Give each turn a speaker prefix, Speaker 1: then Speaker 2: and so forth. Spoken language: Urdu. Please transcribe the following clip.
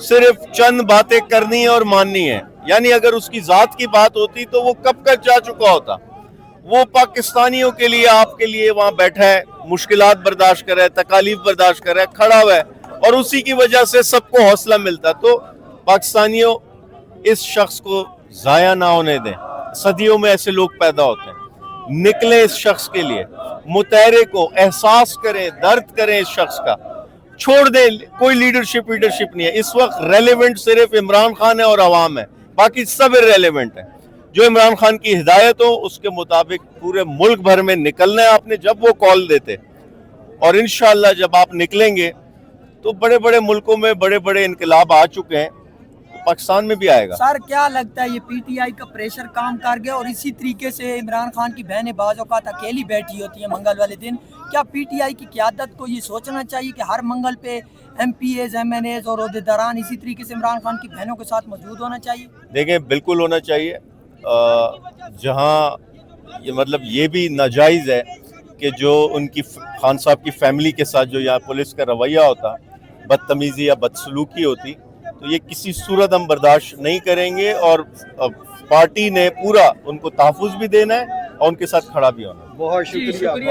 Speaker 1: صرف چند باتیں کرنی اور ماننی ہے. یعنی اگر اس کی ذات کی بات ہوتی تو وہ کب کا جا چکا ہوتا. وہ پاکستانیوں کے لیے آپ کے لیے وہاں بیٹھا ہے, مشکلات برداشت کر رہا ہے, تکالیف برداشت کر رہا ہے, کھڑا ہوا ہے, اور اسی کی وجہ سے سب کو حوصلہ ملتا. تو پاکستانیوں اس شخص کو ضائع نہ ہونے دیں. صدیوں میں ایسے لوگ پیدا ہوتے ہیں. نکلیں اس شخص کے لیے, متحرے کو احساس کریں, درد کریں اس شخص کا. چھوڑ دیں, کوئی لیڈرشپ نہیں ہے اس وقت. ریلیونٹ صرف عمران خان ہے اور عوام ہے, باقی سب ریلیونٹ ہے. جو عمران خان کی ہدایت ہو اس کے مطابق پورے ملک بھر میں نکلنا ہے آپ نے, جب وہ کال دیتے. اور انشاءاللہ جب آپ نکلیں گے تو بڑے بڑے ملکوں میں بڑے بڑے انقلاب آ چکے ہیں, پاکستان میں بھی آئے گا.
Speaker 2: سر کیا لگتا ہے یہ پی ٹی آئی کا پریشر کام کر گیا, اور اسی طریقے سے عمران خان کی بہنیں بعض اوقات اکیلی بیٹھی ہوتی ہیں منگل والے دن. کیا پی ٹی آئی کی قیادت کو یہ سوچنا چاہیے کہ ہر منگل پہ M P As, M N As اور عہدیداران اسی طریقے سے عمران خان کی بہنوں کے ساتھ موجود ہونا چاہیے؟
Speaker 1: دیکھیں بالکل ہونا چاہیے. جہاں یہ مطلب یہ بھی ناجائز ہے کہ جو ان کی خان صاحب کی فیملی کے ساتھ جو یہاں پولیس کا رویہ ہوتا, بدتمیزی یا بدسلوکی ہوتی, تو یہ کسی صورت ہم برداشت نہیں کریں گے. اور پارٹی نے پورا ان کو تحفظ بھی دینا ہے اور ان کے ساتھ کھڑا بھی ہونا ہے.
Speaker 3: بہت شکریہ.